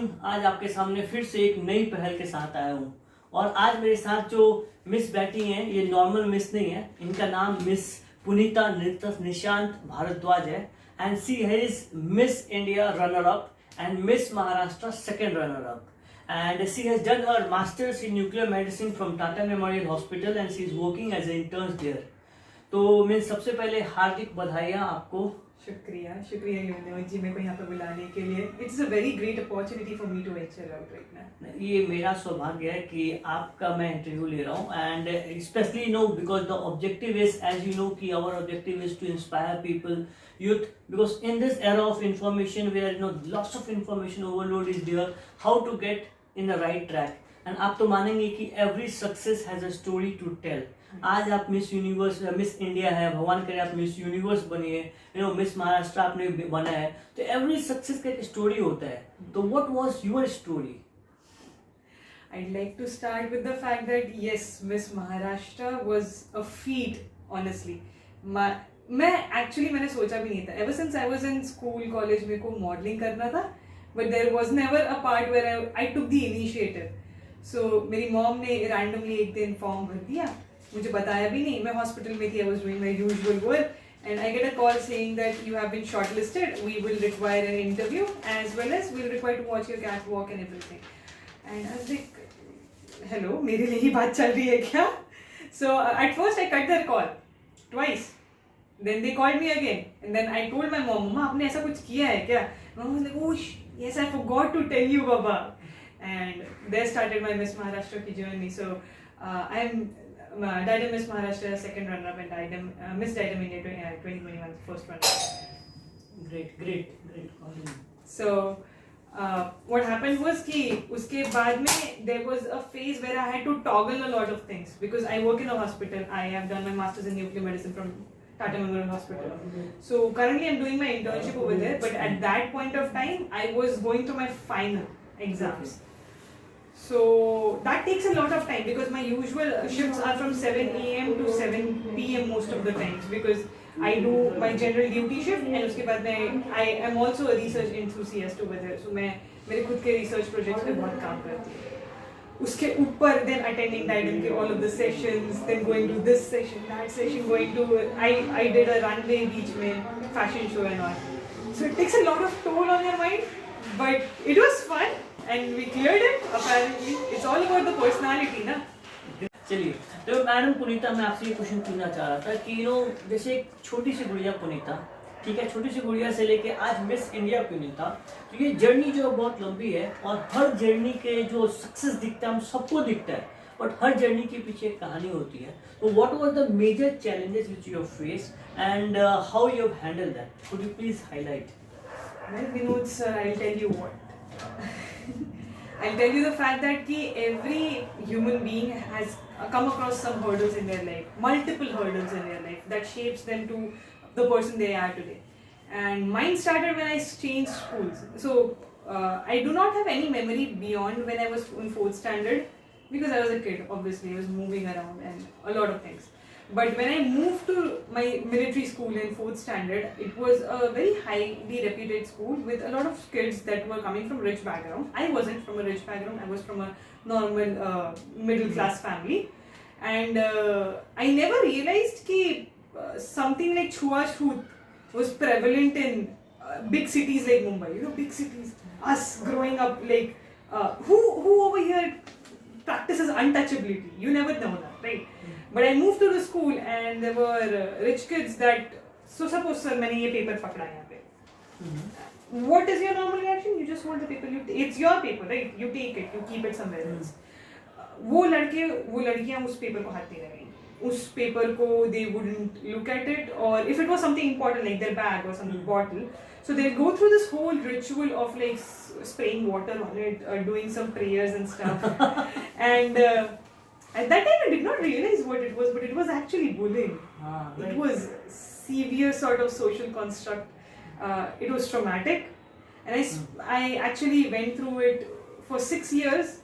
Morning. आज आपके सामने फिर से एक नई पहल के साथ आया हूँ और आज मेरे साथ जो मिस बैठी हैं ये नॉर्मल मिस नहीं है, इनका नाम मिस पुनीता निशांत भारद्वाज है and she is Miss India runner up and Miss Maharashtra second runner up, and she has done her masters in nuclear medicine from Tata Memorial Hospital and she is working as an intern there. तो मैं सबसे पहले हार्दिक बधाइयाँ आपको। शुक्रिया शुक्रिया युवराज जी, मेरे को यहाँ पे बुलाने के लिए। It's a very great opportunity for me to venture out right now. ये मेरा सौभाग्य है कि आपका मैं इंटरव्यू ले रहा हूँ and specially no because the objective is as you know कि our objective is to inspire people youth because in this era of information where lots of information overload is there, how to get in the right track and आप तो मानेंगे कि every success has a story to tell. आज आप miss universe miss India है, भगवान करे आप मिस यूनिवर्स बनिए, मिस महाराष्ट्र आपने बना है, तो एवरी सक्सेस का एक स्टोरी होता है। तो what was your story? I'd like to start with the fact that yes, Miss Maharashtra was a feat, honestly. मैंने सोचा भी नहीं था। Ever since I was in school, college, मेरे को मॉडलिंग करना था, but there was never a part where I took the initiative. So मेरी मॉम ने randomly एक दिन फॉर्म भर दिया, मुझे बताया भी नहीं, मैं हॉस्पिटल में थी, I was doing my usual work and I get a call saying that you have been shortlisted, we will require an interview as well as we'll require to watch your catwalk and everything. And I was like, hello, मेरे लिए ही बात चल रही है क्या? So at first I cut their call twice. Then they called me again and then I told my mom, Mama, आपने ऐसा कुछ किया है क्या? Mom was like, oh yes, I forgot to tell you, Baba. And there started my Miss Maharashtra ki journey. So I'm Diadem Miss Maharashtra second runner-up and Diadem Miss Diadem India 2021 first runner-up. Great. So what happened was कि उसके बाद में there was a phase where I had to toggle a lot of things because I work in a hospital. I have done my masters in nuclear medicine from Tata Memorial Hospital. So currently I'm doing my internship over there, but at that point of time I was going through my final exams. So that takes a lot of time because my usual shifts are from 7 a.m. to 7 p.m. most of the times because I do my general duty shift and उसके बाद मैं I am also a research enthusiast over there. So मैं मेरे खुद के research projects पे बहुत काम करती हूँ। उसके ऊपर then attending Diadem के all of the sessions, then going to this session, that session, going to I did a runway बीच में fashion show and all. So it takes a lot of toll on your mind, but it was fun and we cleared it. Apparently, it's all about the personality, ना? चलिए, तो madam पुनीता, मैं आपसे ये question पूछना चाह रहा था कि जैसे एक छोटी सी गुड़िया पुनीता, ठीक है, छोटी सी गुड़िया से लेके आज मिस इंडिया पुनीता, तो ये जर्नी जो बहुत लंबी है और हर जर्नी के जो सक्सेस दिखता है हम सबको दिखता है, बट हर जर्नी के पीछे एक कहानी होती है। तो what was the major challenges which you have faced and how you have handled that? Could you please highlight? Well, Vinod sir, I'll tell you what. I'll tell you the fact that every human being has come across some hurdles in their life, multiple hurdles in their life that shapes them to the person they are today. And mine started when I changed schools. So I do not have any memory beyond when I was in 4th standard because I was a kid, obviously, I was moving around and a lot of things. But when I moved to my military school in 4th standard, it was a very highly reputed school with a lot of kids that were coming from rich background. I wasn't from a rich background, I was from a normal middle class family. And I never realized that something like Chhuashut was prevalent in big cities like Mumbai. Big cities. Us growing up, like, who over here practices untouchability? You never know that, right? But I moved to the school and there were rich kids that, so suppose sir, मैंने ये paper पकड़ा यहाँ पे. What is your normal reaction? You just want the paper. It's your paper, right? You take it, you keep it somewhere else. वो लड़कियाँ उस paper को हाथ नहीं लगाएंगी. उस पेपर को they wouldn't look at it, or if it was something important like their bag or some bottle, so they'll go through this whole ritual of like spraying water on it, doing some prayers and stuff. And at that time I did not realize what it was, but it was actually bullying. Right. It was severe sort of social construct. It was traumatic, and I actually went through it for 6 years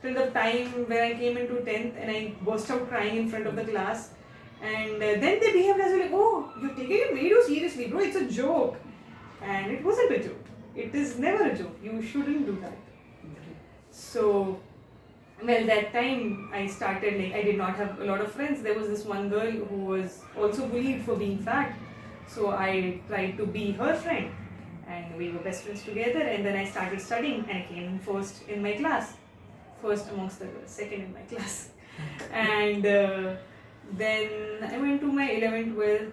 till the time when I came into 10th and I burst out crying in front of the class. And then they behaved as like, oh, you're taking it way too seriously, bro, it's a joke. And it wasn't a joke. It is never a joke. You shouldn't do that. So, well, that time I started, like, I did not have a lot of friends. There was this one girl who was also bullied for being fat. So I tried to be her friend, and we were best friends together. And then I started studying, and I came first in my class, first amongst the girls, second in my class. And then I went to my 11th, 12th,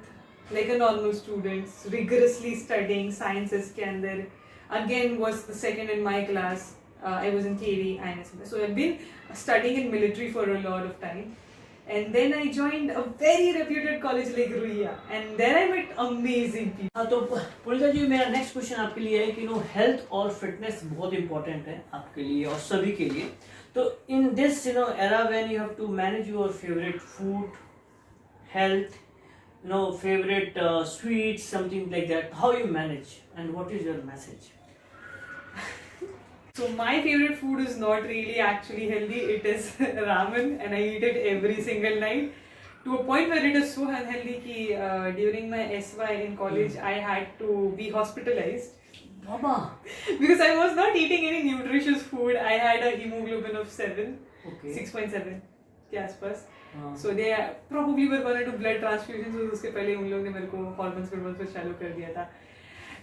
like a normal student, rigorously studying sciences के अंदर. Again was the second in my class. I was in KV, INS. So I've been studying in military for a lot of time. And then I joined a very reputed college like Ruia, and there I met amazing people. हाँ तो पुनिता जी मेरा next question आपके लिए है कि no health और fitness बहुत important है आपके लिए और सभी के लिए. तो in this era when you have to manage your favourite food, health, favorite sweets, something like that, how you manage and what is your message? So my favorite food is not really actually healthy. It is ramen, and I eat it every single night to a point where it is so unhealthy that during my SY in college I had to be hospitalized. Baba. Because I was not eating any nutritious food. I had a hemoglobin of 7, Okay. 6.7 के आसपास. So they probably were gonna do blood transfusions. So उसके पहले उन लोगों ने मेरे को hormones चालू कर दिया था.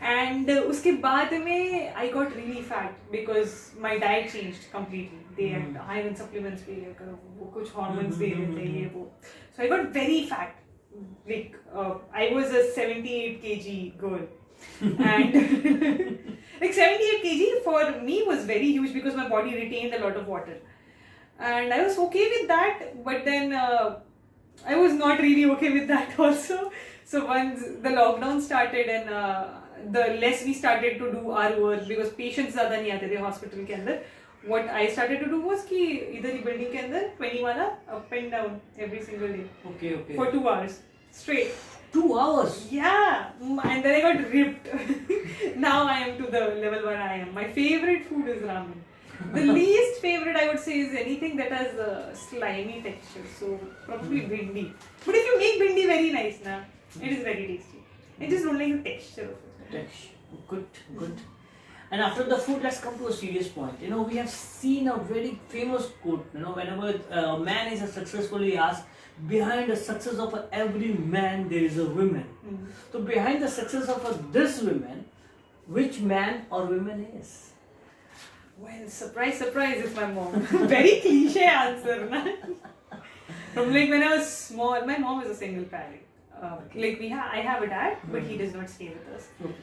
And उसके बाद में I got really fat because my diet changed completely. They had iron supplements पे लिया करो, वो कुछ hormones दे रहे थे ये वो. So I got very fat. Like I was a 78 kg girl. And like 78 kg for me was very huge because my body retained a lot of water. And I was okay with that, but then I was not really okay with that also. So once the lockdown started and the less we started to do our work because patients ज़्यादा नहीं आते थे hospital के अंदर, what I started to do was कि इधर ही building के अंदर 20 वाला up and down every single day. Okay, okay. For 2 hours straight. 2 hours? Yeah, and then I got ripped. Now I am to the level where I am. My favorite food is ramen. The least favorite I would say is anything that has a slimy texture. So probably bhindi. But if you make bhindi very nice, na, it is very tasty. I just don't like the texture of it. Good, good. And after the food, let's come to a serious point. We have seen a very famous quote. Whenever a man is successful, he asks, behind the success of every man, there is a woman. So behind the success of this woman, which man or woman is? Well, surprise, surprise, it's my mom. Very cliche answer, na? From like when I was small, my mom is a single parent. Like I have a dad, but he does not stay with us. Okay.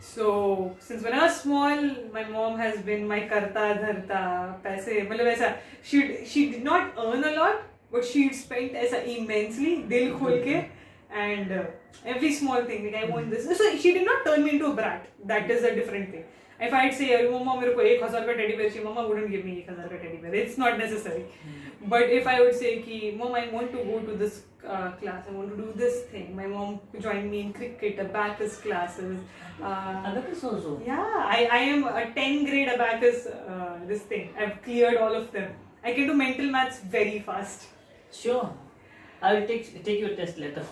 So since when I was small, my mom has been my karta dharta, paise. मतलब ऐसा she did not earn a lot, but she spent ऐसा immensely, दिल खोल के, and every small thing like I want this. So she did not turn me into a brat. That is a different thing. If I'd say, Mama, मेरे को 1000 का teddy bear चाहिए, Mama wouldn't give me 1000 का teddy bear. It's not necessary. But if I would say, कि, Mom, I want to go to this class, I want to do this thing. My mom joined me in cricket, abacus classes. Abacus also? Yeah, I am a 10th grade abacus, this thing. I've cleared all of them. I can do mental maths very fast. Sure. I will take your test later. It's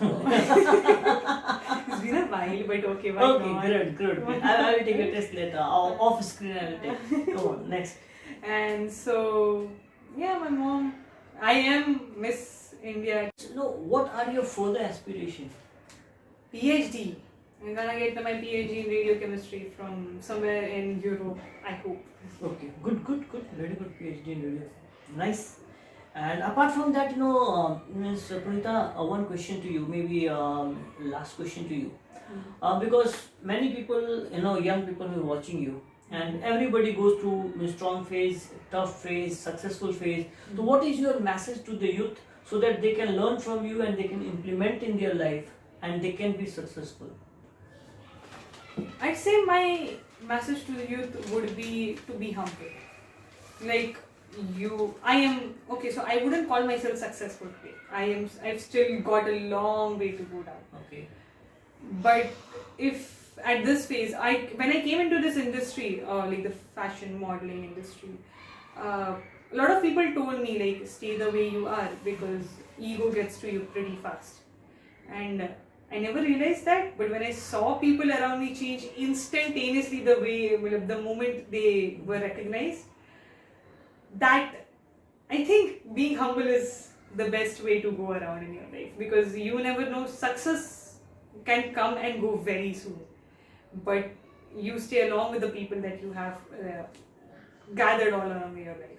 been a while, but okay, why not? Okay, good. I will take your test later. Off screen I will take. Come on, next. And so, yeah, my mom, I am Miss India. So, what are your further aspirations? PhD. I'm gonna get my PhD in radiochemistry from somewhere in Europe, I hope. Okay, good. Very good PhD in radio. Nice. And apart from that, Ms. Punita, one question to you, maybe last question to you. Because many people, young people who are watching you, and everybody goes through a strong phase, tough phase, successful phase. So what is your message to the youth so that they can learn from you and they can implement in their life and they can be successful? I'd say my message to the youth would be to be humble. Like, so I wouldn't call myself successful today. I've still got a long way to go down. Okay. But if at this phase, when I came into this industry, like the fashion modeling industry, a lot of people told me like stay the way you are because ego gets to you pretty fast. And I never realized that, but when I saw people around me change instantaneously the moment they were recognized, that I think being humble is the best way to go around in your life, because you never know, success can come and go very soon, but you stay along with the people that you have gathered all around your life,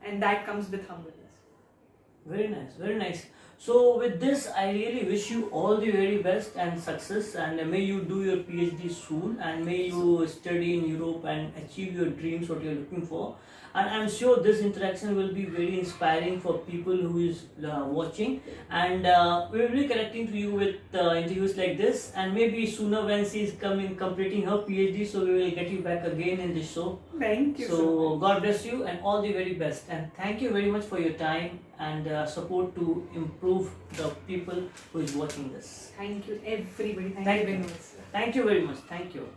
and that comes with humbleness. Very nice, very nice. So with this, I really wish you all the very best and success, and may you do your PhD soon, and may you study in Europe and achieve your dreams, what you're looking for. And I'm sure this interaction will be very inspiring for people who is watching, and we will be connecting to you with interviews like this, and maybe sooner when she's coming completing her PhD, so we will get you back again in this show. Thank you so So much. God bless you and all the very best. And thank you very much for your time and support to improve the people who is watching this. Thank you, everybody. Thank Thank you very you. much, sir. Thank you very much. Thank you.